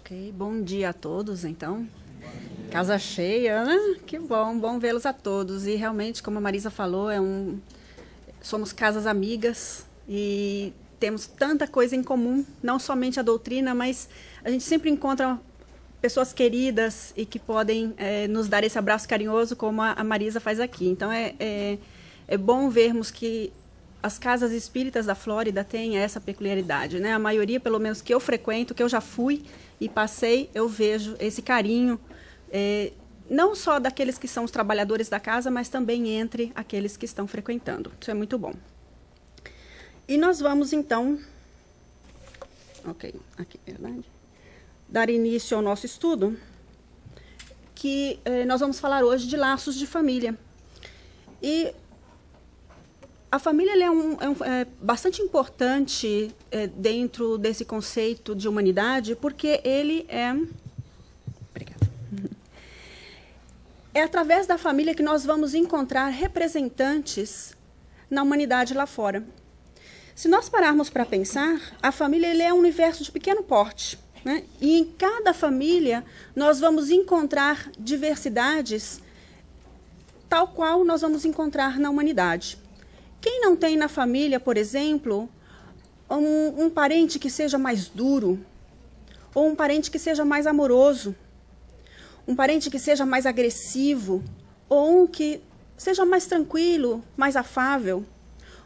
Ok, bom dia a todos, então. Casa cheia, né? Que bom, bom vê-los a todos. E realmente, como a Marisa falou, somos casas amigas e temos tanta coisa em comum, não somente a doutrina, mas a gente sempre encontra pessoas queridas e que podem nos dar esse abraço carinhoso, como a Marisa faz aqui. Então, é bom vermos que as casas espíritas da Flórida têm essa peculiaridade, né? A maioria, pelo menos que eu frequento, que eu já fui e passei, eu vejo esse carinho, não só daqueles que são os trabalhadores da casa, mas também entre aqueles que estão frequentando. Isso é muito bom. E nós vamos, então, aqui, verdade, dar início ao nosso estudo, que nós vamos falar hoje de laços de família. E a família é bastante importante dentro desse conceito de humanidade, porque ele é... Obrigada. É através da família que nós vamos encontrar representantes na humanidade lá fora. Se nós pararmos para pensar, a família é um universo de pequeno porte, né? E em cada família nós vamos encontrar diversidades tal qual nós vamos encontrar na humanidade. Quem não tem na família, por exemplo, um parente que seja mais duro, ou um parente que seja mais amoroso, um parente que seja mais agressivo, ou um que seja mais tranquilo, mais afável,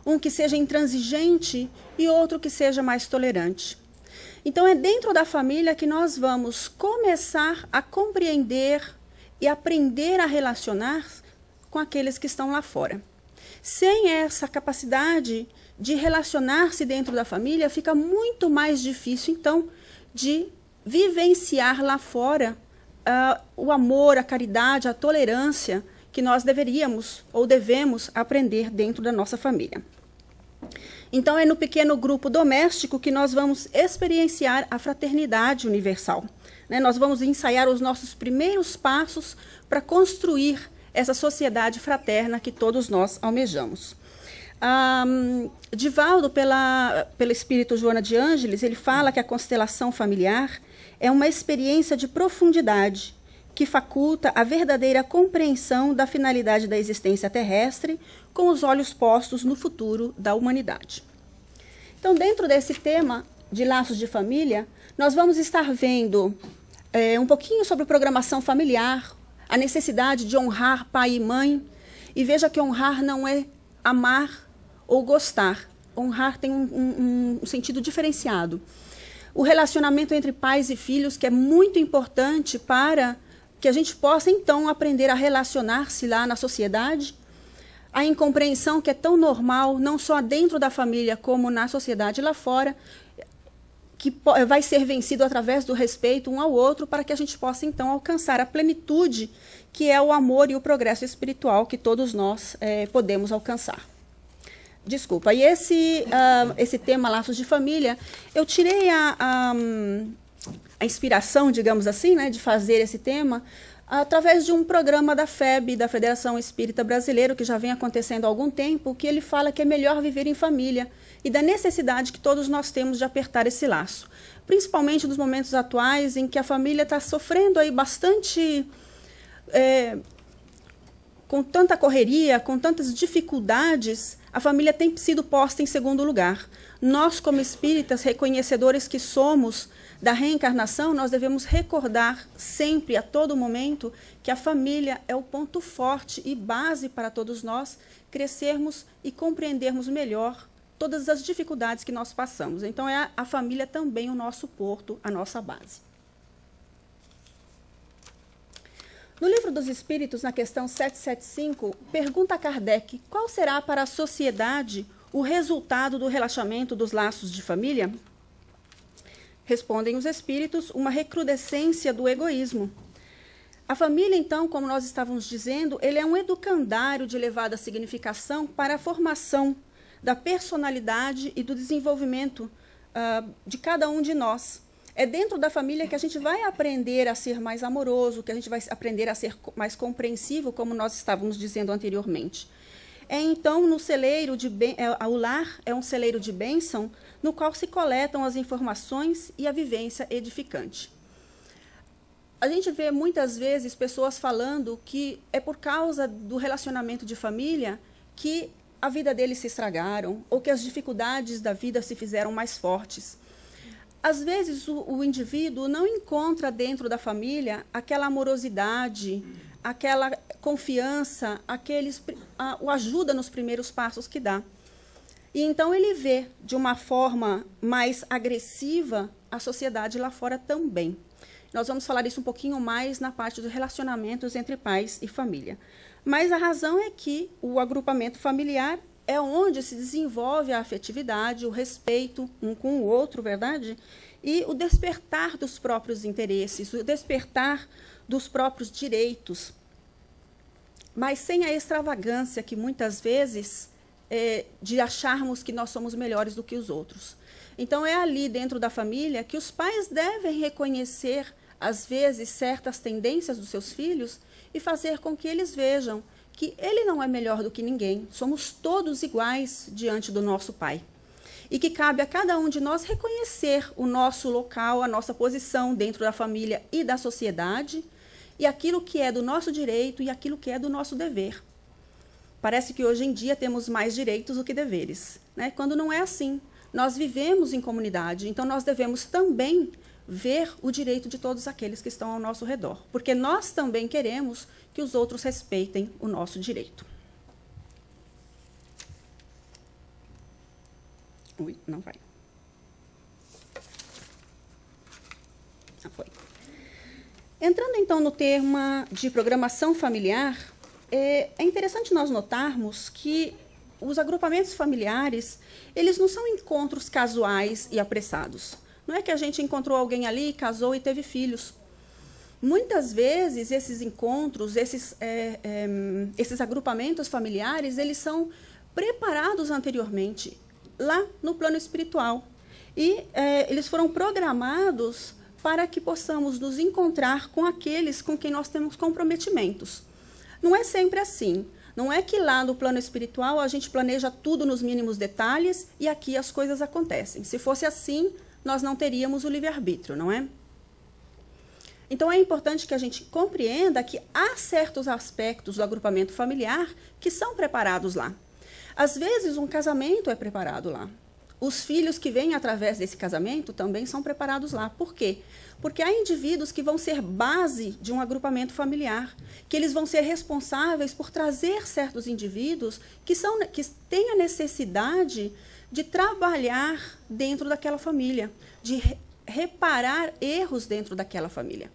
um que seja intransigente e outro que seja mais tolerante. Então, é dentro da família que nós vamos começar a compreender e aprender a relacionar com aqueles que estão lá fora. Sem essa capacidade de relacionar-se dentro da família, fica muito mais difícil, então, de vivenciar lá fora o amor, a caridade, a tolerância que nós deveríamos ou devemos aprender dentro da nossa família. Então, é no pequeno grupo doméstico que nós vamos experienciar a fraternidade universal, né? Nós vamos ensaiar os nossos primeiros passos para construir essa sociedade fraterna que todos nós almejamos. Divaldo, pelo espírito Joana de Ângeles, ele fala que a constelação familiar é uma experiência de profundidade que faculta a verdadeira compreensão da finalidade da existência terrestre com os olhos postos no futuro da humanidade. Então, dentro desse tema de laços de família, nós vamos estar vendo um pouquinho sobre programação familiar, a necessidade de honrar pai e mãe. E veja que honrar não é amar ou gostar. Honrar tem um sentido diferenciado. O relacionamento entre pais e filhos, que é muito importante para que a gente possa, então, aprender a relacionar-se lá na sociedade. A incompreensão, que é tão normal, não só dentro da família, como na sociedade lá fora, que vai ser vencido através do respeito um ao outro, para que a gente possa, então, alcançar a plenitude, que é o amor e o progresso espiritual que todos nós podemos alcançar. Desculpa, e esse tema, laços de família, eu tirei a inspiração, digamos assim, né, de fazer esse tema, através de um programa da FEB, da Federação Espírita Brasileira, que já vem acontecendo há algum tempo, que ele fala que é melhor viver em família, e da necessidade que todos nós temos de apertar esse laço. Principalmente nos momentos atuais em que a família está sofrendo aí bastante, com tanta correria, com tantas dificuldades, a família tem sido posta em segundo lugar. Nós, como espíritas, reconhecedores que somos da reencarnação, nós devemos recordar sempre, a todo momento, que a família é o ponto forte e base para todos nós crescermos e compreendermos melhor todas as dificuldades que nós passamos. Então, é a família também o nosso porto, a nossa base. No Livro dos Espíritos, na questão 775, pergunta a Kardec qual será para a sociedade o resultado do relaxamento dos laços de família? Respondem os espíritos, uma recrudescência do egoísmo. A família, então, como nós estávamos dizendo, ele é um educandário de elevada significação para a formação da personalidade e do desenvolvimento de cada um de nós. É dentro da família que a gente vai aprender a ser mais amoroso, que a gente vai aprender a ser mais compreensivo, como nós estávamos dizendo anteriormente. Então, no celeiro o lar é um celeiro de bênção, no qual se coletam as informações e a vivência edificante. A gente vê muitas vezes pessoas falando que é por causa do relacionamento de família que a vida deles se estragaram ou que as dificuldades da vida se fizeram mais fortes. Às vezes, o indivíduo não encontra dentro da família aquela amorosidade, aquela confiança, o ajuda nos primeiros passos que dá. E então ele vê de uma forma mais agressiva a sociedade lá fora também. Nós vamos falar isso um pouquinho mais na parte dos relacionamentos entre pais e família. Mas a razão é que o agrupamento familiar é onde se desenvolve a afetividade, o respeito um com o outro, verdade? E o despertar dos próprios interesses, o despertar dos próprios direitos. Mas sem a extravagância que muitas vezes de acharmos que nós somos melhores do que os outros. Então, é ali dentro da família que os pais devem reconhecer, às vezes, certas tendências dos seus filhos e fazer com que eles vejam que ele não é melhor do que ninguém, somos todos iguais diante do nosso Pai. E que cabe a cada um de nós reconhecer o nosso local, a nossa posição dentro da família e da sociedade, e aquilo que é do nosso direito e aquilo que é do nosso dever. Parece que hoje em dia temos mais direitos do que deveres, né? Quando não é assim. Nós vivemos em comunidade, então nós devemos também ver o direito de todos aqueles que estão ao nosso redor, porque nós também queremos que os outros respeitem o nosso direito. Ui, não vai. Foi. Entrando então no tema de programação familiar, é interessante nós notarmos que os agrupamentos familiares, eles não são encontros casuais e apressados. Não é que a gente encontrou alguém ali, casou e teve filhos. Muitas vezes, esses encontros, esses agrupamentos familiares, eles são preparados anteriormente, lá no plano espiritual. E eles foram programados para que possamos nos encontrar com aqueles com quem nós temos comprometimentos. Não é sempre assim. Não é que lá no plano espiritual a gente planeja tudo nos mínimos detalhes e aqui as coisas acontecem. Se fosse assim, nós não teríamos o livre-arbítrio, não é? Então, é importante que a gente compreenda que há certos aspectos do agrupamento familiar que são preparados lá. Às vezes, um casamento é preparado lá. Os filhos que vêm através desse casamento também são preparados lá. Por quê? Porque há indivíduos que vão ser base de um agrupamento familiar, que eles vão ser responsáveis por trazer certos indivíduos que têm a necessidade de trabalhar dentro daquela família, de reparar erros dentro daquela família.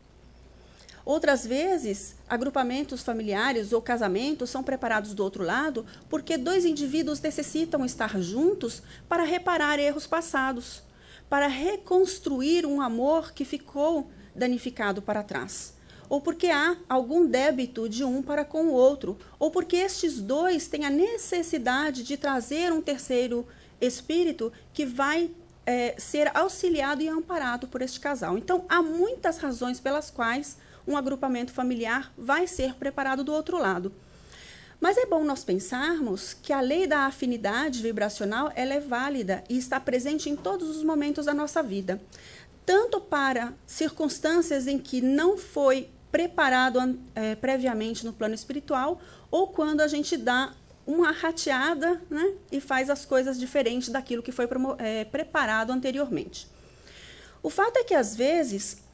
Outras vezes, agrupamentos familiares ou casamentos são preparados do outro lado porque dois indivíduos necessitam estar juntos para reparar erros passados, para reconstruir um amor que ficou danificado para trás. Ou porque há algum débito de um para com o outro, ou porque estes dois têm a necessidade de trazer um terceiro espírito que vai ser auxiliado e amparado por este casal. Então, há muitas razões pelas quais um agrupamento familiar vai ser preparado do outro lado. Mas é bom nós pensarmos que a lei da afinidade vibracional ela é válida e está presente em todos os momentos da nossa vida. Tanto para circunstâncias em que não foi preparado previamente no plano espiritual, ou quando a gente dá uma rateada, né, e faz as coisas diferentes daquilo que foi preparado anteriormente. O fato é que, às vezes,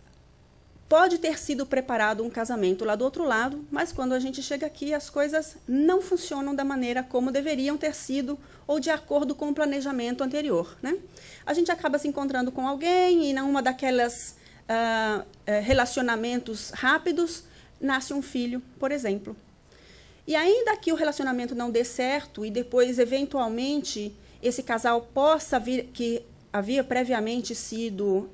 pode ter sido preparado um casamento lá do outro lado, mas quando a gente chega aqui, as coisas não funcionam da maneira como deveriam ter sido ou de acordo com o planejamento anterior, né? A gente acaba se encontrando com alguém e numa daquelas relacionamentos rápidos, nasce um filho, por exemplo. E ainda que o relacionamento não dê certo e depois, eventualmente, esse casal possa vir, que havia previamente sido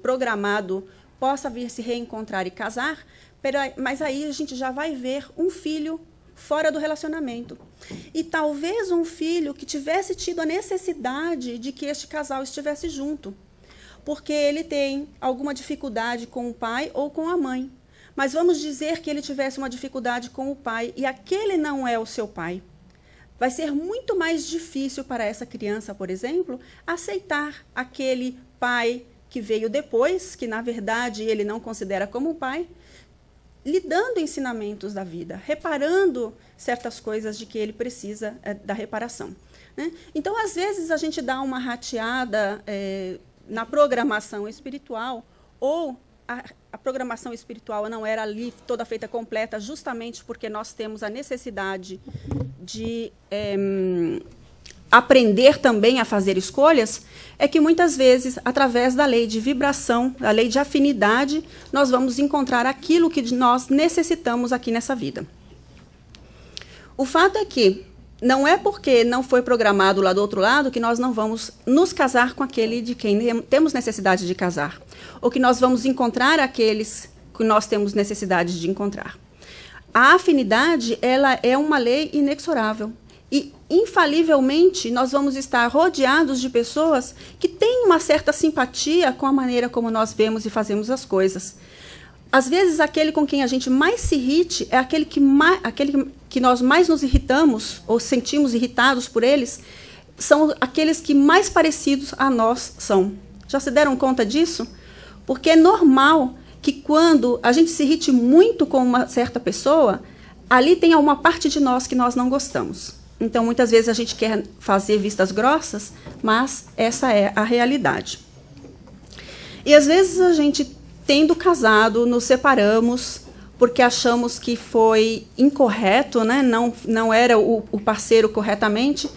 programado, possa vir se reencontrar e casar, mas aí a gente já vai ver um filho fora do relacionamento. E talvez um filho que tivesse tido a necessidade de que este casal estivesse junto, porque ele tem alguma dificuldade com o pai ou com a mãe. Mas vamos dizer que ele tivesse uma dificuldade com o pai e aquele não é o seu pai. Vai ser muito mais difícil para essa criança, por exemplo, aceitar aquele pai que veio depois, que na verdade ele não considera como pai, lhe dando ensinamentos da vida, reparando certas coisas de que ele precisa da reparação, né? Então, às vezes, a gente dá uma rateada na programação espiritual, ou a programação espiritual não era ali toda feita completa, justamente porque nós temos a necessidade de aprender também a fazer escolhas, é que muitas vezes, através da lei de vibração, da lei de afinidade, nós vamos encontrar aquilo que nós necessitamos aqui nessa vida. O fato é que não é porque não foi programado lá do outro lado que nós não vamos nos casar com aquele de quem temos necessidade de casar, ou que nós vamos encontrar aqueles que nós temos necessidade de encontrar. A afinidade, ela é uma lei inexorável. E, infalivelmente, nós vamos estar rodeados de pessoas que têm uma certa simpatia com a maneira como nós vemos e fazemos as coisas. Às vezes, aquele com quem a gente mais se irrite é aquele que nós mais nos irritamos, ou sentimos irritados por eles, são aqueles que mais parecidos a nós são. Já se deram conta disso? Porque é normal que quando a gente se irrite muito com uma certa pessoa, ali tem uma parte de nós que nós não gostamos. Então, muitas vezes a gente quer fazer vistas grossas, mas essa é a realidade. E, às vezes, a gente, tendo casado, nos separamos porque achamos que foi incorreto, né? Não era o parceiro corretamente.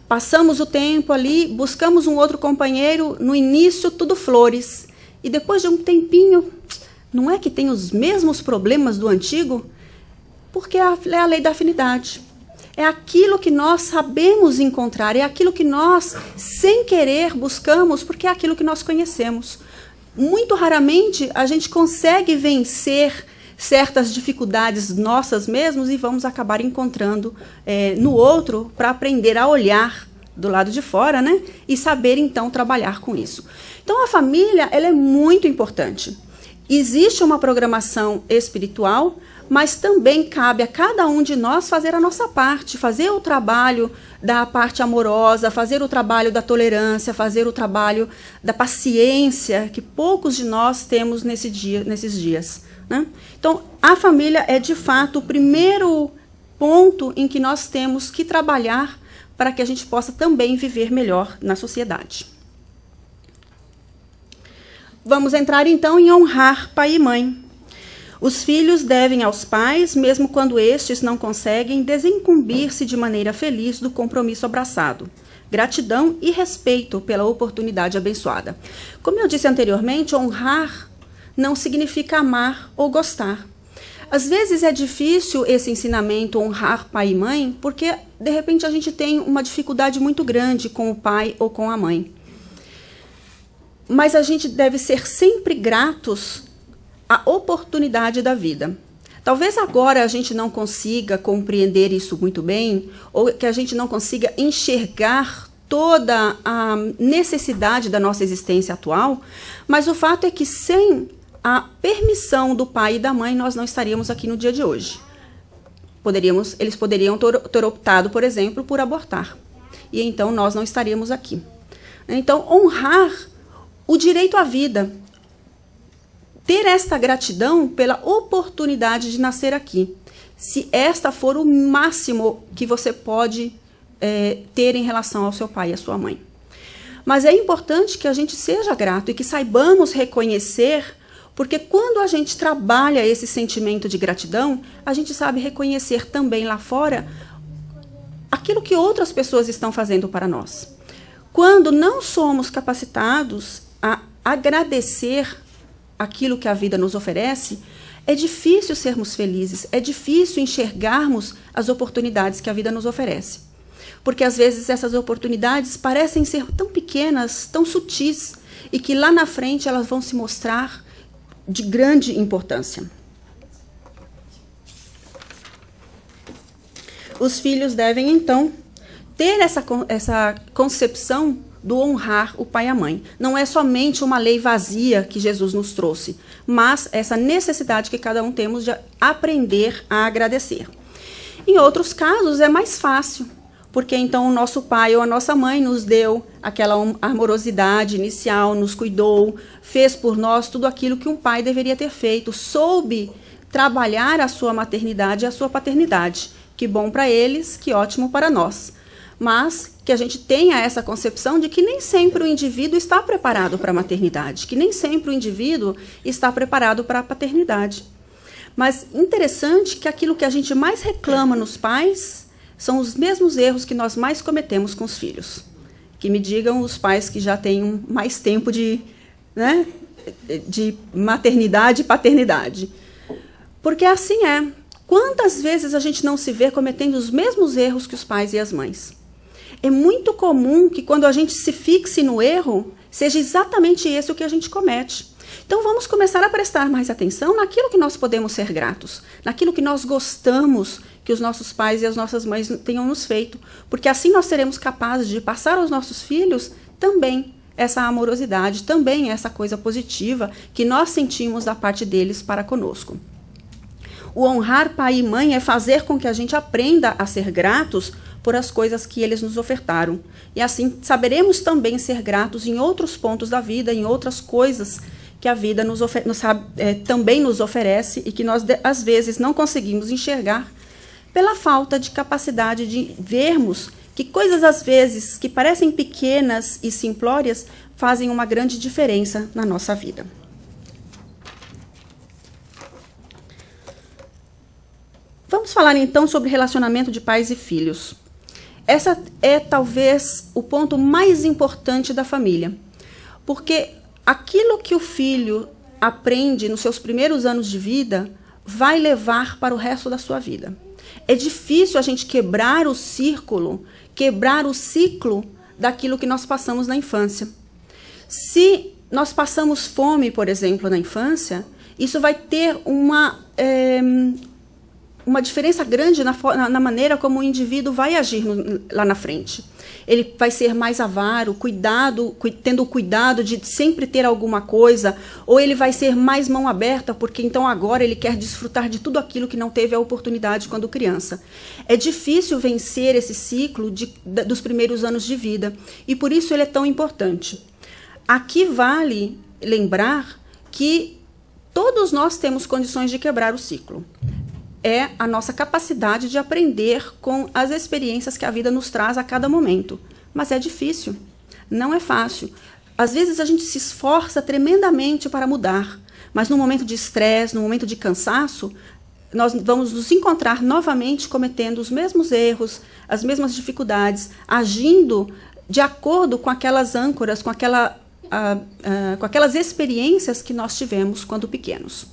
Passamos o tempo ali, buscamos um outro companheiro, no início tudo flores. E depois de um tempinho, não é que tem os mesmos problemas do antigo? Porque é a lei da afinidade. É aquilo que nós sabemos encontrar, é aquilo que nós, sem querer, buscamos, porque é aquilo que nós conhecemos. Muito raramente a gente consegue vencer certas dificuldades nossas mesmos e vamos acabar encontrando no outro para aprender a olhar do lado de fora, né? E saber, então, trabalhar com isso. Então, a família, ela é muito importante. Existe uma programação espiritual, mas também cabe a cada um de nós fazer a nossa parte, fazer o trabalho da parte amorosa, fazer o trabalho da tolerância, fazer o trabalho da paciência, que poucos de nós temos nesses dias, né? Então, a família é, de fato, o primeiro ponto em que nós temos que trabalhar para que a gente possa também viver melhor na sociedade. Vamos entrar, então, em honrar pai e mãe. Os filhos devem aos pais, mesmo quando estes não conseguem desincumbir-se de maneira feliz do compromisso abraçado. Gratidão e respeito pela oportunidade abençoada. Como eu disse anteriormente, honrar não significa amar ou gostar. Às vezes é difícil esse ensinamento, honrar pai e mãe, porque, de repente, a gente tem uma dificuldade muito grande com o pai ou com a mãe. Mas a gente deve ser sempre gratos à oportunidade da vida. Talvez agora a gente não consiga compreender isso muito bem, ou que a gente não consiga enxergar toda a necessidade da nossa existência atual, mas o fato é que sem a permissão do pai e da mãe, nós não estaríamos aqui no dia de hoje. Eles poderiam ter optado, por exemplo, por abortar. E então nós não estaríamos aqui. Então, honrar o direito à vida, ter esta gratidão pela oportunidade de nascer aqui. Se esta for o máximo que você pode ter em relação ao seu pai e à sua mãe. Mas é importante que a gente seja grato e que saibamos reconhecer, porque quando a gente trabalha esse sentimento de gratidão, a gente sabe reconhecer também lá fora aquilo que outras pessoas estão fazendo para nós. Quando não somos capacitados a agradecer aquilo que a vida nos oferece, é difícil sermos felizes, é difícil enxergarmos as oportunidades que a vida nos oferece. Porque às vezes essas oportunidades parecem ser tão pequenas, tão sutis, e que lá na frente elas vão se mostrar de grande importância. Os filhos devem, então, ter essa concepção do honrar o pai e a mãe. Não é somente uma lei vazia que Jesus nos trouxe, mas essa necessidade que cada um temos de aprender a agradecer. Em outros casos é mais fácil, porque então o nosso pai ou a nossa mãe nos deu aquela amorosidade inicial, nos cuidou, fez por nós tudo aquilo que um pai deveria ter feito, soube trabalhar a sua maternidade e a sua paternidade. Que bom para eles, que ótimo para nós. Mas que a gente tenha essa concepção de que nem sempre o indivíduo está preparado para a maternidade, que nem sempre o indivíduo está preparado para a paternidade. Mas interessante que aquilo que a gente mais reclama nos pais são os mesmos erros que nós mais cometemos com os filhos. Que me digam os pais que já têm mais tempo de maternidade e paternidade. Porque assim é. Quantas vezes a gente não se vê cometendo os mesmos erros que os pais e as mães? É muito comum que quando a gente se fixe no erro, seja exatamente esse o que a gente comete. Então vamos começar a prestar mais atenção naquilo que nós podemos ser gratos, naquilo que nós gostamos que os nossos pais e as nossas mães tenham nos feito, porque assim nós seremos capazes de passar aos nossos filhos também essa amorosidade, também essa coisa positiva que nós sentimos da parte deles para conosco. O honrar pai e mãe é fazer com que a gente aprenda a ser gratos por as coisas que eles nos ofertaram. E assim saberemos também ser gratos em outros pontos da vida, em outras coisas que a vida também nos oferece e que nós, às vezes, não conseguimos enxergar pela falta de capacidade de vermos que coisas, às vezes, que parecem pequenas e simplórias, fazem uma grande diferença na nossa vida. Vamos falar, então, sobre relacionamento de pais e filhos. Essa é, talvez, o ponto mais importante da família. Porque aquilo que o filho aprende nos seus primeiros anos de vida vai levar para o resto da sua vida. É difícil a gente quebrar o ciclo daquilo que nós passamos na infância. Se nós passamos fome, por exemplo, na infância, isso vai ter uma diferença grande na maneira como o indivíduo vai agir lá na frente. Ele vai ser mais avaro, tendo cuidado de sempre ter alguma coisa, ou ele vai ser mais mão aberta, porque então agora ele quer desfrutar de tudo aquilo que não teve a oportunidade quando criança. É difícil vencer esse ciclo dos primeiros anos de vida, e por isso ele é tão importante. Aqui vale lembrar que todos nós temos condições de quebrar o ciclo. É a nossa capacidade de aprender com as experiências que a vida nos traz a cada momento. Mas é difícil, não é fácil. Às vezes a gente se esforça tremendamente para mudar, mas no momento de estresse, no momento de cansaço, nós vamos nos encontrar novamente cometendo os mesmos erros, as mesmas dificuldades, agindo de acordo com aquelas âncoras, com aquelas experiências que nós tivemos quando pequenos.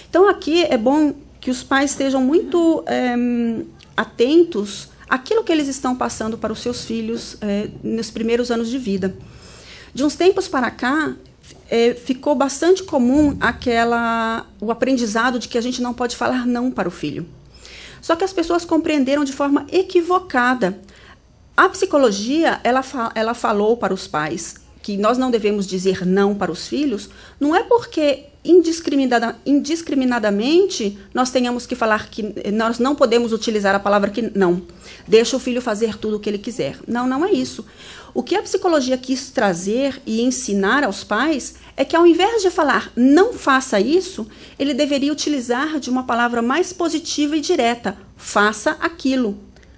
Então aqui é bom que os pais estejam muito atentos àquilo que eles estão passando para os seus filhos nos primeiros anos de vida. De uns tempos para cá, ficou bastante comum o aprendizado de que a gente não pode falar não para o filho. Só que as pessoas compreenderam de forma equivocada. A psicologia, ela falou para os pais que nós não devemos dizer não para os filhos, não é porque indiscriminadamente nós tenhamos que falar que nós não podemos utilizar a palavra que não. Deixa o filho fazer tudo o que ele quiser. Não, não é isso. O que a psicologia quis trazer e ensinar aos pais é que ao invés de falar não faça isso, ele deveria utilizar de uma palavra mais positiva e direta. Faça aquilo.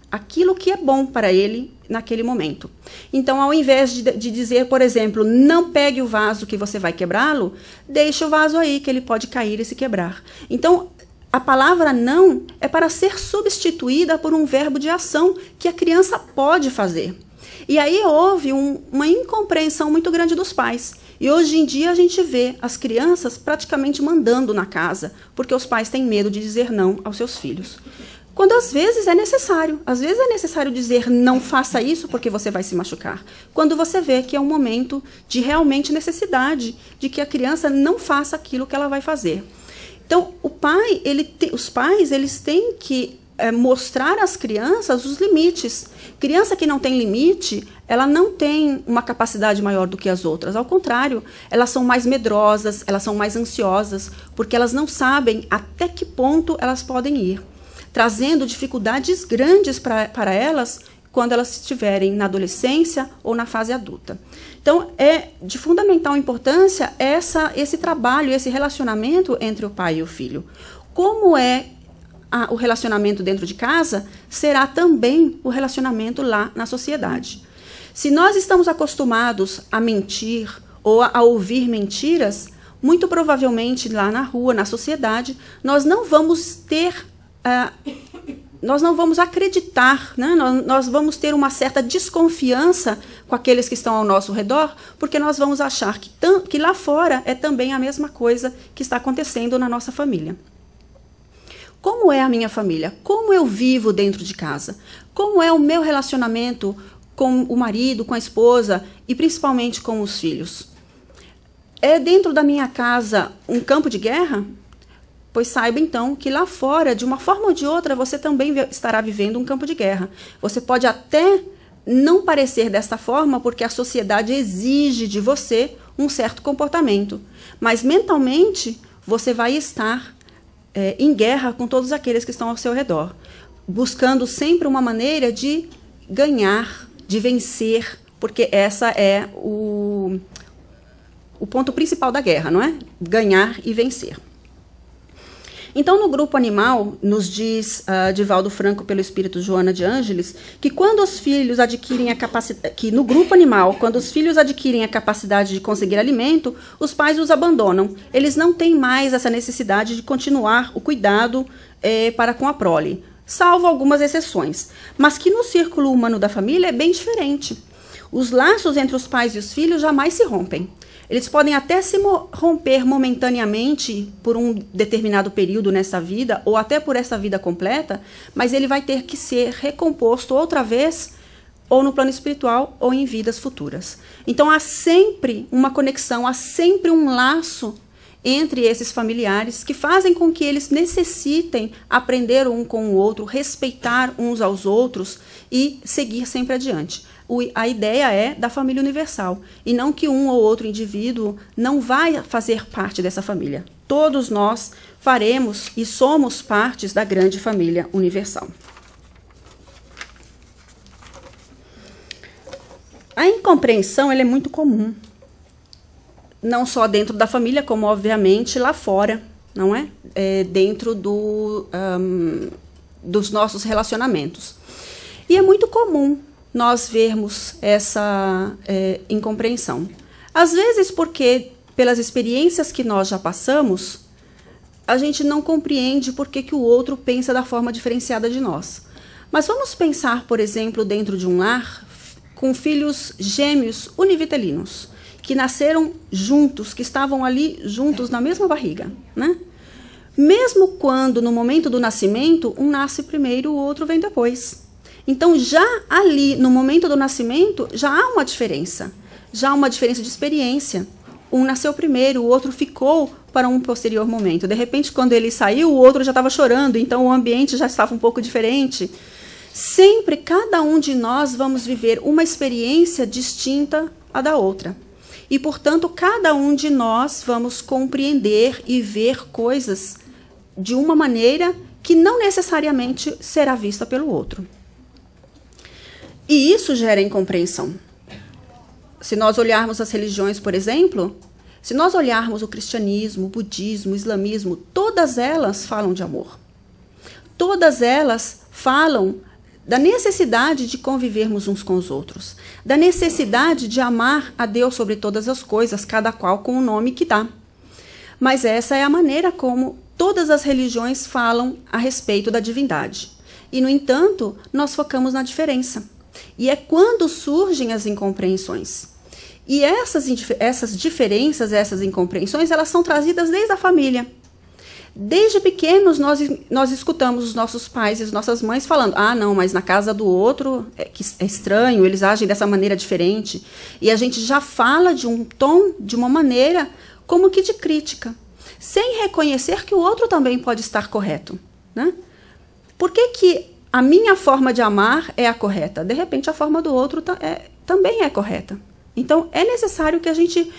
Aquilo que é bom para ele naquele momento. Então, ao invés de dizer, por exemplo, não pegue o vaso que você vai quebrá-lo, deixe o vaso aí que ele pode cair e se quebrar. Então, a palavra não é para ser substituída por um verbo de ação que a criança pode fazer. E aí houve uma incompreensão muito grande dos pais. E hoje em dia a gente vê as crianças praticamente mandando na casa, porque os pais têm medo de dizer não aos seus filhos. Quando às vezes é necessário dizer não faça isso porque você vai se machucar. Quando você vê que é um momento de realmente necessidade de que a criança não faça aquilo que ela vai fazer. Então, os pais eles têm que mostrar às crianças os limites. Criança que não tem limite, ela não tem uma capacidade maior do que as outras. Ao contrário, elas são mais medrosas, elas são mais ansiosas, porque elas não sabem até que ponto elas podem ir, trazendo dificuldades grandes para elas quando elas estiverem na adolescência ou na fase adulta. Então, é de fundamental importância esse trabalho, esse relacionamento entre o pai e o filho. como é o relacionamento dentro de casa, será também o relacionamento lá na sociedade. Se nós estamos acostumados a mentir ou a ouvir mentiras, muito provavelmente lá na rua, na sociedade, nós não vamos ter, nós não vamos acreditar, né? Nós vamos ter uma certa desconfiança com aqueles que estão ao nosso redor, porque nós vamos achar que lá fora é também a mesma coisa que está acontecendo na nossa família. Como é a minha família? Como eu vivo dentro de casa? Como é o meu relacionamento com o marido, com a esposa e principalmente com os filhos? É dentro da minha casa um campo de guerra? Pois saiba então que lá fora, de uma forma ou de outra, você também estará vivendo um campo de guerra. Você pode até não parecer desta forma porque a sociedade exige de você um certo comportamento, mas mentalmente você vai estar em guerra com todos aqueles que estão ao seu redor, buscando sempre uma maneira de ganhar, de vencer, porque essa é o ponto principal da guerra, não é? Ganhar e vencer. Então, no grupo animal, nos diz Divaldo Franco pelo Espírito Joana de Ângeles, que quando os filhos adquirem a capacidade, que no grupo animal, quando os filhos adquirem a capacidade de conseguir alimento, os pais os abandonam. Eles não têm mais essa necessidade de continuar o cuidado para com a prole, salvo algumas exceções. Mas que no círculo humano da família é bem diferente. Os laços entre os pais e os filhos jamais se rompem. Eles podem até se romper momentaneamente por um determinado período nessa vida, ou até por essa vida completa, mas ele vai ter que ser recomposto outra vez, ou no plano espiritual, ou em vidas futuras. Então há sempre uma conexão, há sempre um laço entre esses familiares que fazem com que eles necessitem aprender um com o outro, respeitar uns aos outros e seguir sempre adiante. A ideia é da família universal, e não que um ou outro indivíduo não vai fazer parte dessa família. Todos nós faremos e somos partes da grande família universal. A incompreensão ela é muito comum, não só dentro da família, como obviamente lá fora, não é? Dentro dos nossos relacionamentos. E é muito comum nós vermos essa incompreensão. Às vezes porque, pelas experiências que nós já passamos, a gente não compreende por que o outro pensa da forma diferenciada de nós. Mas vamos pensar, por exemplo, dentro de um lar com filhos gêmeos univitelinos, que nasceram juntos, que estavam ali juntos na mesma barriga, né? Mesmo quando, no momento do nascimento, um nasce primeiro, o outro vem depois. Então, já ali, no momento do nascimento, já há uma diferença. Já há uma diferença de experiência. Um nasceu primeiro, o outro ficou para um posterior momento. De repente, quando ele saiu, o outro já estava chorando, então o ambiente já estava um pouco diferente. Sempre, cada um de nós vamos viver uma experiência distinta à da outra. E, portanto, cada um de nós vamos compreender e ver coisas de uma maneira que não necessariamente será vista pelo outro. E isso gera incompreensão. Se nós olharmos as religiões, por exemplo, se nós olharmos o cristianismo, o budismo, o islamismo, todas elas falam de amor. Todas elas falam da necessidade de convivermos uns com os outros, da necessidade de amar a Deus sobre todas as coisas, cada qual com o nome que dá. Mas essa é a maneira como todas as religiões falam a respeito da divindade. E, no entanto, nós focamos na diferença. E é quando surgem as incompreensões. E essas diferenças, essas incompreensões, elas são trazidas desde a família. Desde pequenos, nós escutamos os nossos pais e as nossas mães falando: ah, não, mas na casa do outro é estranho, eles agem dessa maneira diferente. E a gente já fala de um tom, de uma maneira, como que de crítica, sem reconhecer que o outro também pode estar correto, né? Por que a minha forma de amar é a correta? De repente, a forma do outro também é correta. Então, é necessário que a gente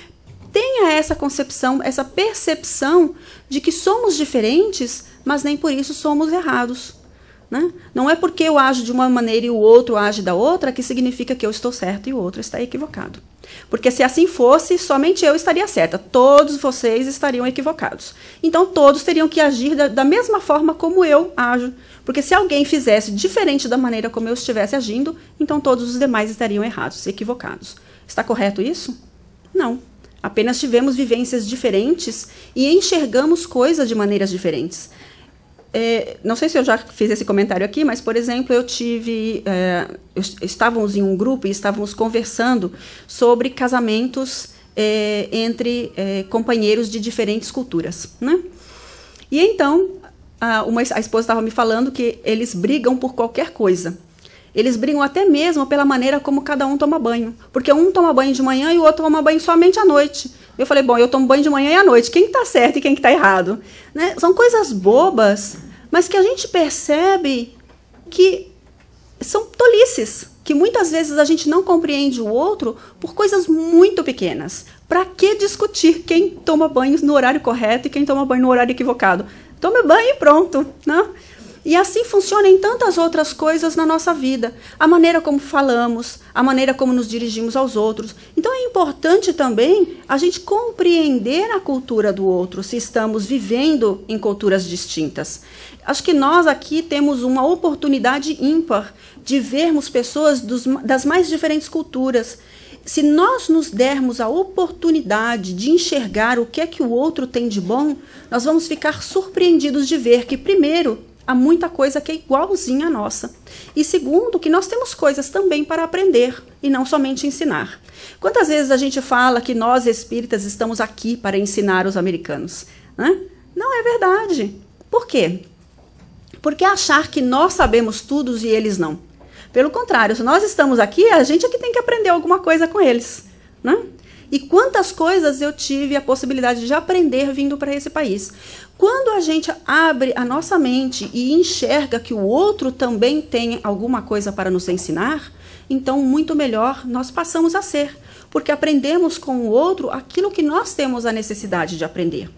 tenha essa concepção, essa percepção de que somos diferentes, mas nem por isso somos errados. né? Não é porque eu ajo de uma maneira e o outro age da outra que significa que eu estou certo e o outro está equivocado. Porque se assim fosse, somente eu estaria certa, todos vocês estariam equivocados. Então todos teriam que agir da mesma forma como eu ajo. Porque se alguém fizesse diferente da maneira como eu estivesse agindo, então todos os demais estariam errados, equivocados. Está correto isso? Não. Apenas tivemos vivências diferentes e enxergamos coisas de maneiras diferentes. Não sei se eu já fiz esse comentário aqui, mas, por exemplo, estávamos em um grupo e estávamos conversando sobre casamentos entre companheiros de diferentes culturas, né? E então, a esposa estava me falando que eles brigam por qualquer coisa. Eles brigam até mesmo pela maneira como cada um toma banho. Porque um toma banho de manhã e o outro toma banho somente à noite. Eu falei, bom, eu tomo banho de manhã e à noite. Quem está certo e quem está errado? Né? São coisas bobas, mas que a gente percebe que são tolices. Que muitas vezes a gente não compreende o outro por coisas muito pequenas. Para que discutir quem toma banho no horário correto e quem toma banho no horário equivocado? Tome banho e pronto, né? E assim funciona em tantas outras coisas na nossa vida. A maneira como falamos, a maneira como nos dirigimos aos outros. Então é importante também a gente compreender a cultura do outro, se estamos vivendo em culturas distintas. Acho que nós aqui temos uma oportunidade ímpar de vermos pessoas das mais diferentes culturas. Se nós nos dermos a oportunidade de enxergar o que o outro tem de bom, nós vamos ficar surpreendidos de ver que, primeiro, há muita coisa que é igualzinha à nossa. E segundo, que nós temos coisas também para aprender e não somente ensinar. Quantas vezes a gente fala que nós espíritas estamos aqui para ensinar os americanos, né? Não é verdade. Por quê? Porque achar que nós sabemos tudo e eles não. Pelo contrário, se nós estamos aqui, a gente é que tem que aprender alguma coisa com eles, né? E quantas coisas eu tive a possibilidade de aprender vindo para esse país. Quando a gente abre a nossa mente e enxerga que o outro também tem alguma coisa para nos ensinar, então muito melhor nós passamos a ser, porque aprendemos com o outro aquilo que nós temos a necessidade de aprender.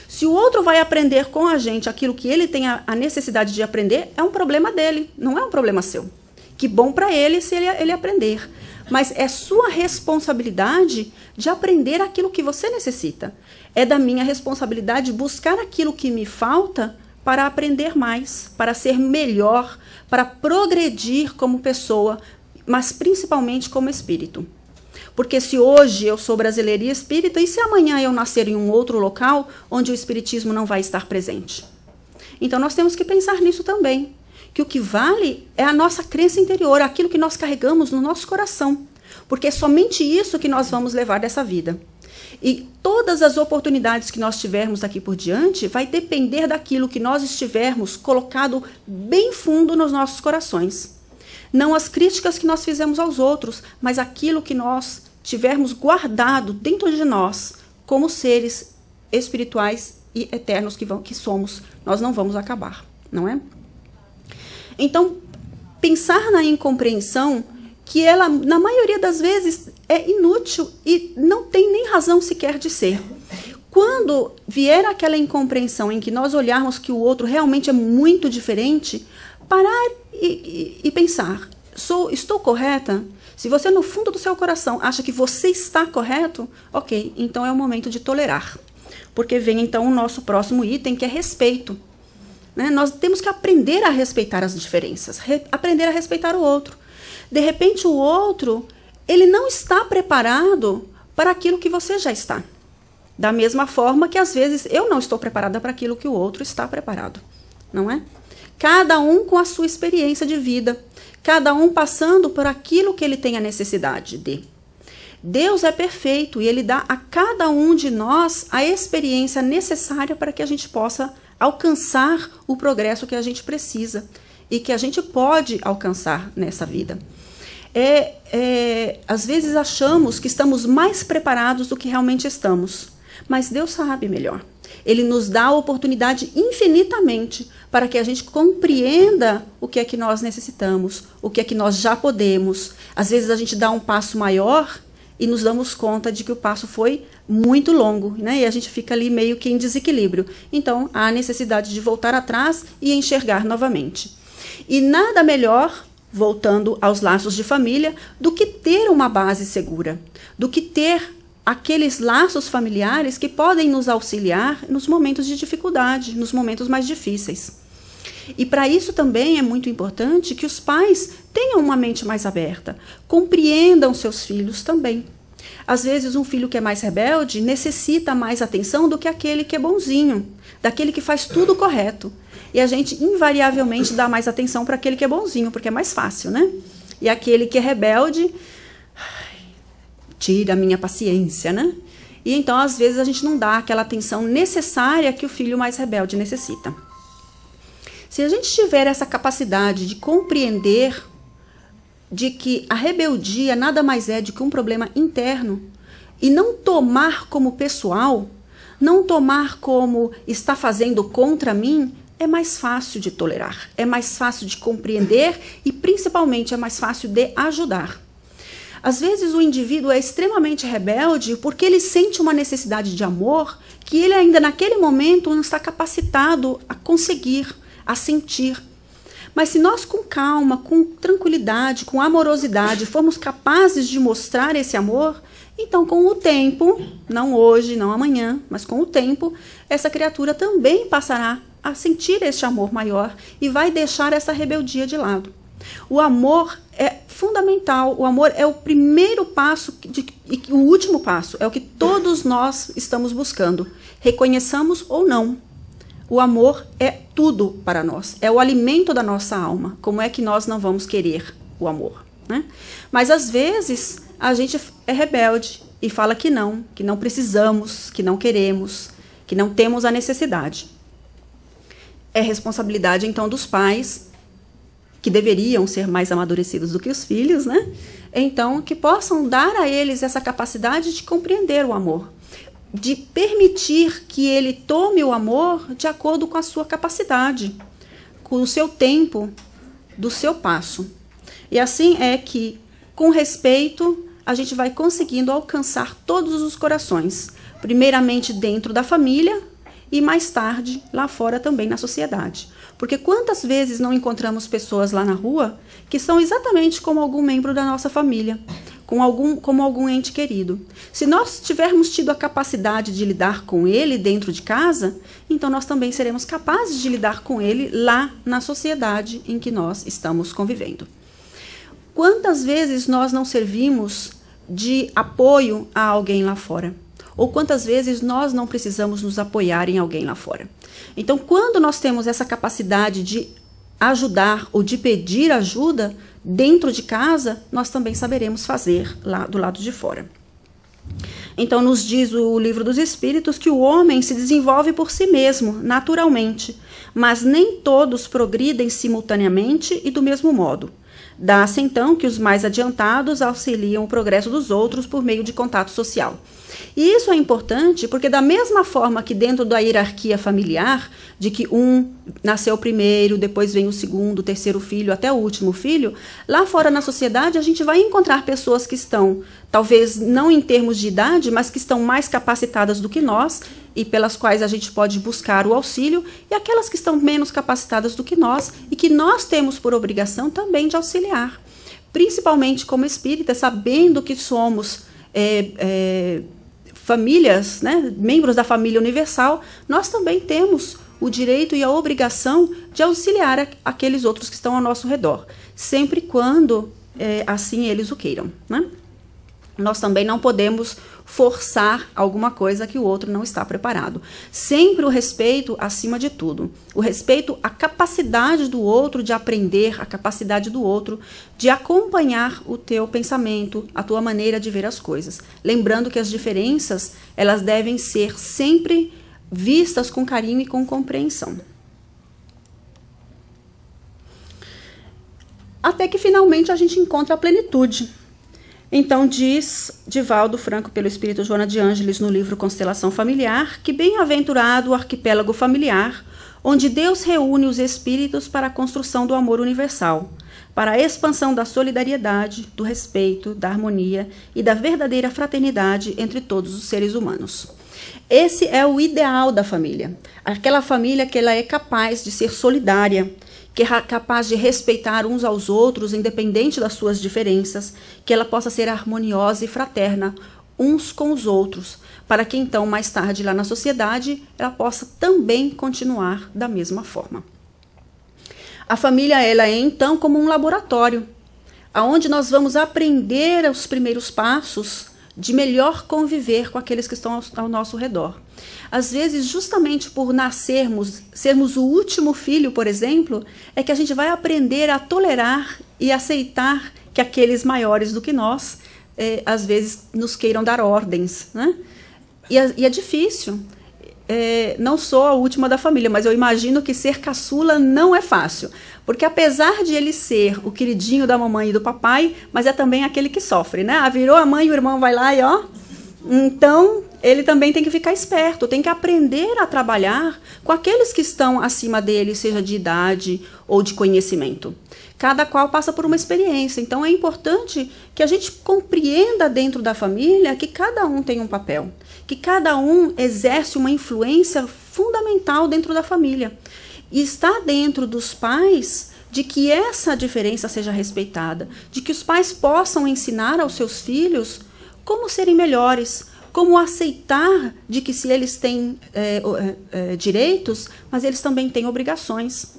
Se o outro vai aprender com a gente aquilo que ele tem a necessidade de aprender, é um problema dele, não é um problema seu. Que bom para ele se ele aprender. Mas é sua responsabilidade de aprender aquilo que você necessita. É da minha responsabilidade buscar aquilo que me falta para aprender mais, para ser melhor, para progredir como pessoa, mas principalmente como espírito. Porque se hoje eu sou brasileira e espírita, e se amanhã eu nascer em um outro local onde o espiritismo não vai estar presente? Então nós temos que pensar nisso também. Que o que vale é a nossa crença interior, aquilo que nós carregamos no nosso coração. Porque é somente isso que nós vamos levar dessa vida. E todas as oportunidades que nós tivermos daqui por diante vai depender daquilo que nós estivermos colocado bem fundo nos nossos corações. Não as críticas que nós fizemos aos outros, mas aquilo que nós tivermos guardado dentro de nós, como seres espirituais e eternos que somos. Nós não vamos acabar, não é? Então, pensar na incompreensão, que ela, na maioria das vezes, é inútil e não tem nem razão sequer de ser. Quando vier aquela incompreensão em que nós olharmos que o outro realmente é muito diferente, parar e pensar, estou correta? Se você, no fundo do seu coração, acha que você está correto, ok, então é o momento de tolerar. Porque vem, então, o nosso próximo item, que é respeito. Nós temos que aprender a respeitar as diferenças, aprender a respeitar o outro. De repente, o outro, ele não está preparado para aquilo que você já está. Da mesma forma que, às vezes, eu não estou preparada para aquilo que o outro está preparado, não é? Cada um com a sua experiência de vida, cada um passando por aquilo que ele tem a necessidade de. Deus é perfeito e Ele dá a cada um de nós a experiência necessária para que a gente possa alcançar o progresso que a gente precisa e que a gente pode alcançar nessa vida. Às vezes achamos que estamos mais preparados do que realmente estamos, mas Deus sabe melhor. Ele nos dá a oportunidade infinitamente para que a gente compreenda o que é que nós necessitamos, o que é que nós já podemos. Às vezes a gente dá um passo maior e nos damos conta de que o passo foi muito longo, né? E a gente fica ali meio que em desequilíbrio. Então, há a necessidade de voltar atrás e enxergar novamente. E nada melhor, voltando aos laços de família, do que ter uma base segura, do que ter aqueles laços familiares que podem nos auxiliar nos momentos de dificuldade, nos momentos mais difíceis. E para isso também é muito importante que os pais tenham uma mente mais aberta, compreendam seus filhos também. Às vezes um filho que é mais rebelde necessita mais atenção do que aquele que é bonzinho, daquele que faz tudo correto. E a gente invariavelmente dá mais atenção para aquele que é bonzinho, porque é mais fácil, né? E aquele que é rebelde, tira a minha paciência, né? E então às vezes a gente não dá aquela atenção necessária que o filho mais rebelde necessita. Se a gente tiver essa capacidade de compreender de que a rebeldia nada mais é do que um problema interno e não tomar como pessoal, não tomar como está fazendo contra mim, é mais fácil de tolerar, é mais fácil de compreender e principalmente é mais fácil de ajudar. Às vezes o indivíduo é extremamente rebelde porque ele sente uma necessidade de amor que ele ainda naquele momento não está capacitado a conseguir, a sentir. Mas se nós com calma, com tranquilidade, com amorosidade, formos capazes de mostrar esse amor, então com o tempo, não hoje, não amanhã, mas com o tempo, essa criatura também passará a sentir este amor maior e vai deixar essa rebeldia de lado. O amor é fundamental, o amor é o primeiro passo e o último passo, é o que todos nós estamos buscando, reconheçamos ou não. O amor é tudo para nós, é o alimento da nossa alma. Como é que nós não vamos querer o amor, né? Mas às vezes a gente é rebelde e fala que não precisamos, que não queremos, que não temos a necessidade. É responsabilidade então dos pais, que deveriam ser mais amadurecidos do que os filhos, né? Então, que possam dar a eles essa capacidade de compreender o amor, de permitir que ele tome o amor de acordo com a sua capacidade, com o seu tempo, do seu passo. E assim é que, com respeito, a gente vai conseguindo alcançar todos os corações, primeiramente dentro da família e mais tarde lá fora também na sociedade. Porque quantas vezes não encontramos pessoas lá na rua que são exatamente como algum membro da nossa família, como algum ente querido. Se nós tivermos tido a capacidade de lidar com ele dentro de casa, então nós também seremos capazes de lidar com ele lá na sociedade em que nós estamos convivendo. Quantas vezes nós não servimos de apoio a alguém lá fora? Ou quantas vezes nós não precisamos nos apoiar em alguém lá fora? Então, quando nós temos essa capacidade de ajudar ou de pedir ajuda dentro de casa, nós também saberemos fazer lá do lado de fora. Então, nos diz o Livro dos Espíritos que o homem se desenvolve por si mesmo, naturalmente, mas nem todos progridem simultaneamente e do mesmo modo. Dá-se, então, que os mais adiantados auxiliam o progresso dos outros por meio de contato social. E isso é importante porque, da mesma forma que dentro da hierarquia familiar, de que um nasceu primeiro, depois vem o segundo, o terceiro filho, até o último filho, lá fora na sociedade a gente vai encontrar pessoas que estão, talvez não em termos de idade, mas que estão mais capacitadas do que nós e pelas quais a gente pode buscar o auxílio, e aquelas que estão menos capacitadas do que nós e que nós temos por obrigação também de auxiliar. Principalmente como espírita, sabendo que somos famílias, né, membros da família universal, nós também temos o direito e a obrigação de auxiliar aqueles outros que estão ao nosso redor, sempre quando assim eles o queiram, né? Nós também não podemos forçar alguma coisa que o outro não está preparado. Sempre o respeito acima de tudo. O respeito à capacidade do outro de aprender, a capacidade do outro de acompanhar o teu pensamento, a tua maneira de ver as coisas. Lembrando que as diferenças, elas devem ser sempre vistas com carinho e com compreensão. Até que finalmente a gente encontra a plenitude. Então diz Divaldo Franco pelo Espírito Joana de Ângeles no livro Constelação Familiar, que bem-aventurado o arquipélago familiar, onde Deus reúne os espíritos para a construção do amor universal, para a expansão da solidariedade, do respeito, da harmonia e da verdadeira fraternidade entre todos os seres humanos. Esse é o ideal da família, aquela família que ela é capaz de ser solidária, que é capaz de respeitar uns aos outros, independente das suas diferenças, que ela possa ser harmoniosa e fraterna uns com os outros, para que então, mais tarde, lá na sociedade, ela possa também continuar da mesma forma. A família, ela é então como um laboratório, onde nós vamos aprender os primeiros passos de melhor conviver com aqueles que estão ao nosso redor. Às vezes, justamente por sermos o último filho, por exemplo, é que a gente vai aprender a tolerar e aceitar que aqueles maiores do que nós, às vezes, nos queiram dar ordens, né? E é difícil. Não sou a última da família, mas eu imagino que ser caçula não é fácil. Porque apesar de ele ser o queridinho da mamãe e do papai, mas é também aquele que sofre, né? Virou a mãe, o irmão vai lá e ó. Então, ele também tem que ficar esperto, tem que aprender a trabalhar com aqueles que estão acima dele, seja de idade ou de conhecimento. Cada qual passa por uma experiência, então é importante que a gente compreenda dentro da família que cada um tem um papel, que cada um exerce uma influência fundamental dentro da família. E está dentro dos pais de que essa diferença seja respeitada, de que os pais possam ensinar aos seus filhos como serem melhores, como aceitar de que se eles têm direitos, mas eles também têm obrigações.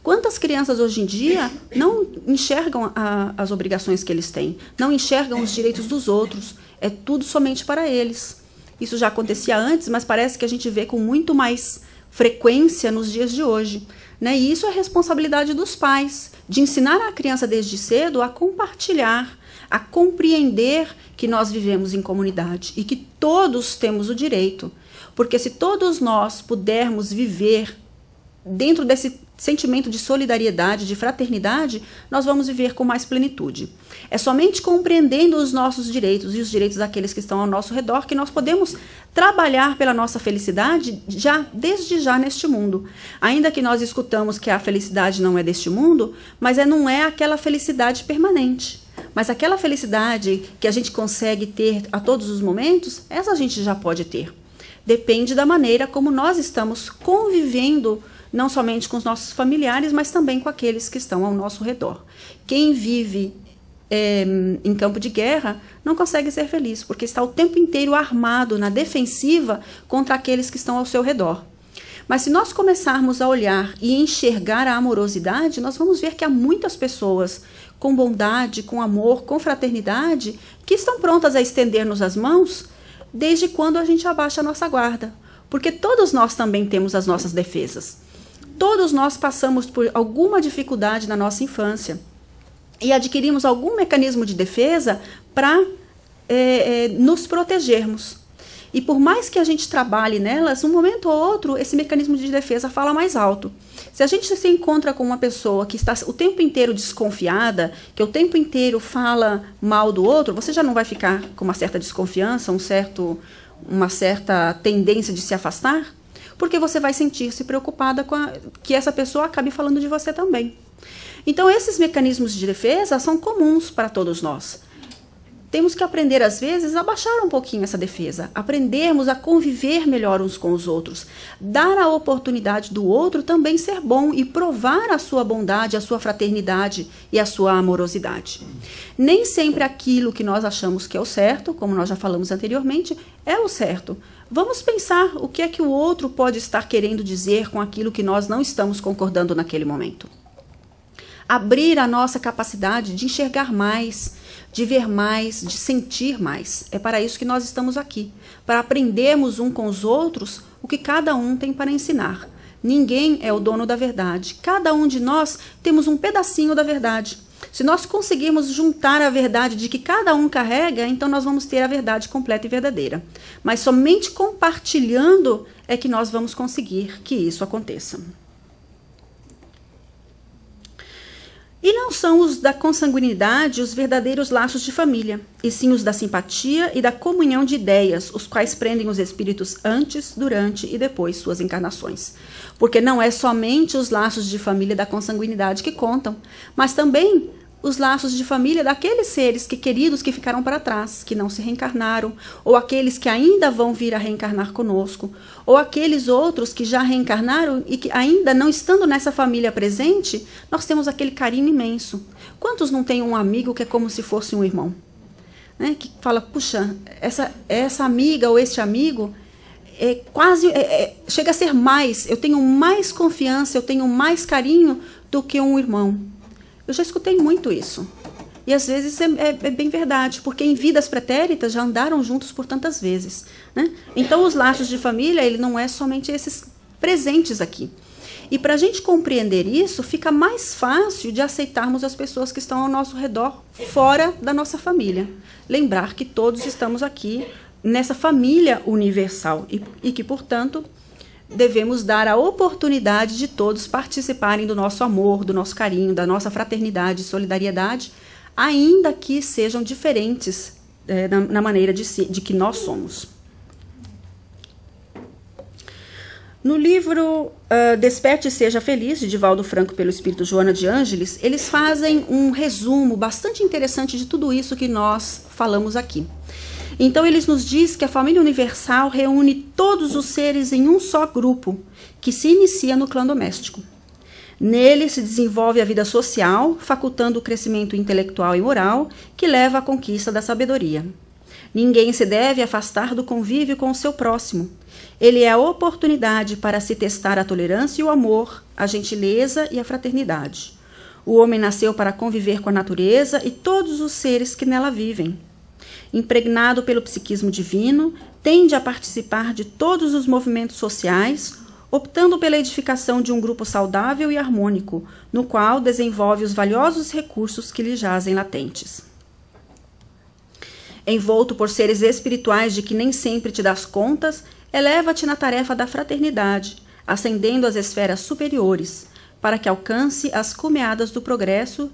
Quantas crianças hoje em dia não enxergam as obrigações que eles têm, não enxergam os direitos dos outros, é tudo somente para eles. Isso já acontecia antes, mas parece que a gente vê com muito mais frequência nos dias de hoje, né? E isso é responsabilidade dos pais, de ensinar a criança desde cedo a compartilhar, a compreender que nós vivemos em comunidade e que todos temos o direito. Porque se todos nós pudermos viver dentro desse sentimento de solidariedade, de fraternidade, nós vamos viver com mais plenitude. É somente compreendendo os nossos direitos e os direitos daqueles que estão ao nosso redor que nós podemos trabalhar pela nossa felicidade desde já neste mundo. Ainda que nós escutamos que a felicidade não é deste mundo, mas não é aquela felicidade permanente. Mas aquela felicidade que a gente consegue ter a todos os momentos, essa a gente já pode ter. Depende da maneira como nós estamos convivendo, não somente com os nossos familiares, mas também com aqueles que estão ao nosso redor. Quem vive em campo de guerra não consegue ser feliz, porque está o tempo inteiro armado na defensiva contra aqueles que estão ao seu redor. Mas se nós começarmos a olhar e enxergar a amorosidade, nós vamos ver que há muitas pessoas com bondade, com amor, com fraternidade, que estão prontas a estender-nos as mãos desde quando a gente abaixa a nossa guarda. Porque todos nós também temos as nossas defesas. Todos nós passamos por alguma dificuldade na nossa infância e adquirimos algum mecanismo de defesa para nos protegermos. E por mais que a gente trabalhe nelas, um momento ou outro, esse mecanismo de defesa fala mais alto. Se a gente se encontra com uma pessoa que está o tempo inteiro desconfiada, que o tempo inteiro fala mal do outro, você já não vai ficar com uma certa desconfiança, uma certa tendência de se afastar? Porque você vai sentir-se preocupada com que essa pessoa acabe falando de você também. Então, esses mecanismos de defesa são comuns para todos nós. Temos que aprender, às vezes, a baixar um pouquinho essa defesa, aprendermos a conviver melhor uns com os outros, dar a oportunidade do outro também ser bom e provar a sua bondade, a sua fraternidade e a sua amorosidade. Nem sempre aquilo que nós achamos que é o certo, como nós já falamos anteriormente, é o certo. Vamos pensar o que é que o outro pode estar querendo dizer com aquilo que nós não estamos concordando naquele momento. Abrir a nossa capacidade de enxergar mais, de ver mais, de sentir mais. É para isso que nós estamos aqui, para aprendermos um com os outros o que cada um tem para ensinar. Ninguém é o dono da verdade. Cada um de nós temos um pedacinho da verdade. Se nós conseguirmos juntar a verdade de que cada um carrega, então nós vamos ter a verdade completa e verdadeira. Mas somente compartilhando é que nós vamos conseguir que isso aconteça. E não são os da consanguinidade os verdadeiros laços de família, e sim os da simpatia e da comunhão de ideias, os quais prendem os espíritos antes, durante e depois suas encarnações. Porque não é somente os laços de família da consanguinidade que contam, mas também os laços de família daqueles seres queridos que ficaram para trás, que não se reencarnaram, ou aqueles que ainda vão vir a reencarnar conosco, ou aqueles outros que já reencarnaram e que ainda não estando nessa família presente, nós temos aquele carinho imenso. Quantos não tem um amigo que é como se fosse um irmão? Né? Que fala, puxa, essa amiga ou este amigo chega a ser mais, eu tenho mais confiança, eu tenho mais carinho do que um irmão. Eu já escutei muito isso. E às vezes é bem verdade, porque em vidas pretéritas já andaram juntos por tantas vezes. Né? Então os laços de família, ele não é somente esses presentes aqui. E para a gente compreender isso, fica mais fácil de aceitarmos as pessoas que estão ao nosso redor, fora da nossa família. Lembrar que todos estamos aqui nessa família universal e que, portanto, devemos dar a oportunidade de todos participarem do nosso amor, do nosso carinho, da nossa fraternidade e solidariedade, ainda que sejam diferentes na maneira de que nós somos. No livro Desperte e Seja Feliz, de Divaldo Franco pelo Espírito Joana de Ângeles, eles fazem um resumo bastante interessante de tudo isso que nós falamos aqui. Então, eles nos diz que a família universal reúne todos os seres em um só grupo, que se inicia no clã doméstico. Nele se desenvolve a vida social, facultando o crescimento intelectual e moral, que leva à conquista da sabedoria. Ninguém se deve afastar do convívio com o seu próximo. Ele é a oportunidade para se testar a tolerância e o amor, a gentileza e a fraternidade. O homem nasceu para conviver com a natureza e todos os seres que nela vivem. Impregnado pelo psiquismo divino, tende a participar de todos os movimentos sociais, optando pela edificação de um grupo saudável e harmônico, no qual desenvolve os valiosos recursos que lhe jazem latentes. Envolto por seres espirituais de que nem sempre te das contas, eleva-te na tarefa da fraternidade, ascendendo às esferas superiores, para que alcance as cumeadas do progresso,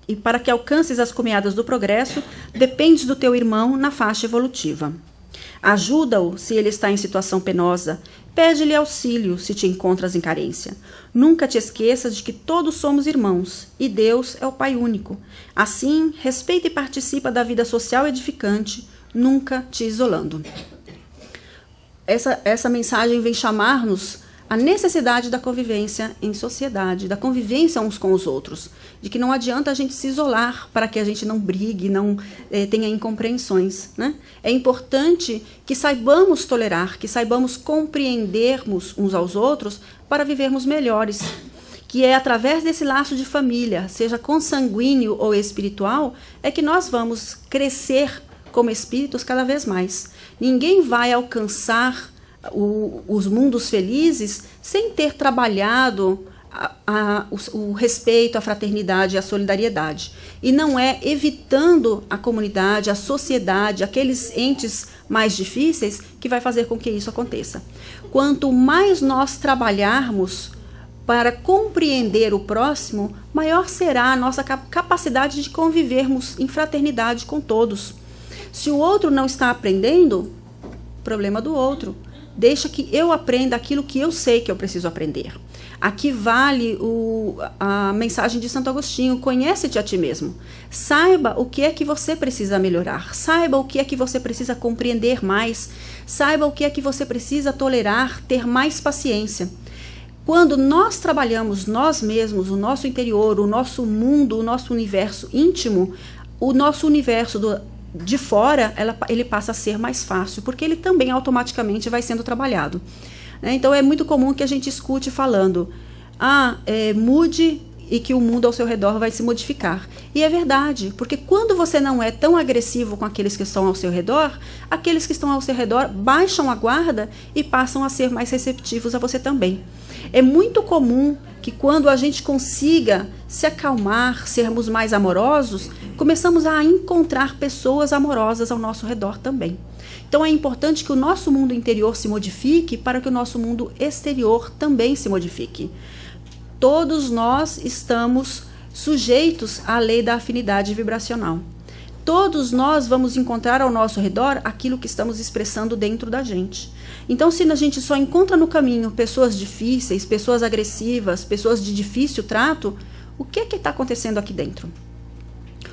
e para que alcances as cumeadas do progresso, dependes do teu irmão na faixa evolutiva. Ajuda-o se ele está em situação penosa. Pede-lhe auxílio se te encontras em carência. Nunca te esqueças de que todos somos irmãos e Deus é o Pai único. Assim, respeita e participa da vida social edificante, nunca te isolando. Essa mensagem vem chamar-nos a necessidade da convivência em sociedade, da convivência uns com os outros, de que não adianta a gente se isolar para que a gente não brigue, não tenha incompreensões. Né? É importante que saibamos tolerar, que saibamos compreendermos uns aos outros para vivermos melhores, que é através desse laço de família, seja consanguíneo ou espiritual, é que nós vamos crescer como espíritos cada vez mais. Ninguém vai alcançar os mundos felizes sem ter trabalhado o respeito, a fraternidade e a solidariedade. E não é evitando a comunidade, a sociedade, aqueles entes mais difíceis que vai fazer com que isso aconteça. Quanto mais nós trabalharmos para compreender o próximo, maior será a nossa capacidade de convivermos em fraternidade com todos. Se o outro não está aprendendo, problema do outro. Deixa que eu aprenda aquilo que eu sei que eu preciso aprender. Aqui vale a mensagem de Santo Agostinho: conhece-te a ti mesmo. Saiba o que é que você precisa melhorar. Saiba o que é que você precisa compreender mais. Saiba o que é que você precisa tolerar, ter mais paciência. Quando nós trabalhamos nós mesmos, o nosso interior, o nosso mundo, o nosso universo íntimo, o nosso universo de fora, ele passa a ser mais fácil, porque ele também automaticamente vai sendo trabalhado. Então é muito comum que a gente escute falando, mude e que o mundo ao seu redor vai se modificar. E é verdade, porque quando você não é tão agressivo com aqueles que estão ao seu redor, aqueles que estão ao seu redor baixam a guarda e passam a ser mais receptivos a você também. É muito comum que quando a gente consiga se acalmar, sermos mais amorosos, começamos a encontrar pessoas amorosas ao nosso redor também. Então é importante que o nosso mundo interior se modifique para que o nosso mundo exterior também se modifique. Todos nós estamos sujeitos à lei da afinidade vibracional. Todos nós vamos encontrar ao nosso redor aquilo que estamos expressando dentro da gente. Então, se a gente só encontra no caminho pessoas difíceis, pessoas agressivas, pessoas de difícil trato, o que está acontecendo aqui dentro?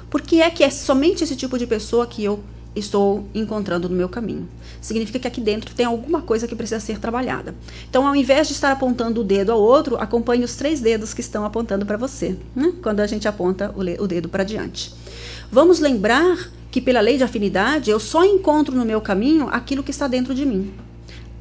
Por que é somente esse tipo de pessoa que eu estou encontrando no meu caminho? Significa que aqui dentro tem alguma coisa que precisa ser trabalhada. Então, ao invés de estar apontando o dedo ao outro, acompanhe os 3 dedos que estão apontando para você, né? Quando a gente aponta o dedo para diante. Vamos lembrar que pela lei de afinidade, eu só encontro no meu caminho aquilo que está dentro de mim.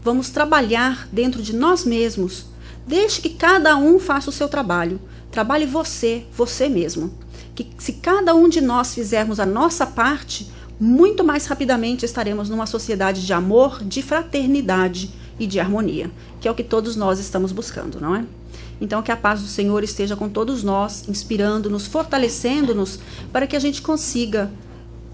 Vamos trabalhar dentro de nós mesmos. Deixe que cada um faça o seu trabalho. Trabalhe você mesmo. Que se cada um de nós fizermos a nossa parte, muito mais rapidamente estaremos numa sociedade de amor, de fraternidade e de harmonia, que é o que todos nós estamos buscando, não é? Então, que a paz do Senhor esteja com todos nós, inspirando-nos, fortalecendo-nos, para que a gente consiga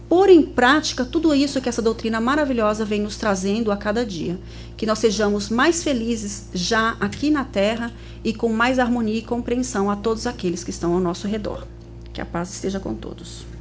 pôr em prática tudo isso que essa doutrina maravilhosa vem nos trazendo a cada dia. Que nós sejamos mais felizes já aqui na Terra e com mais harmonia e compreensão a todos aqueles que estão ao nosso redor. Que a paz esteja com todos.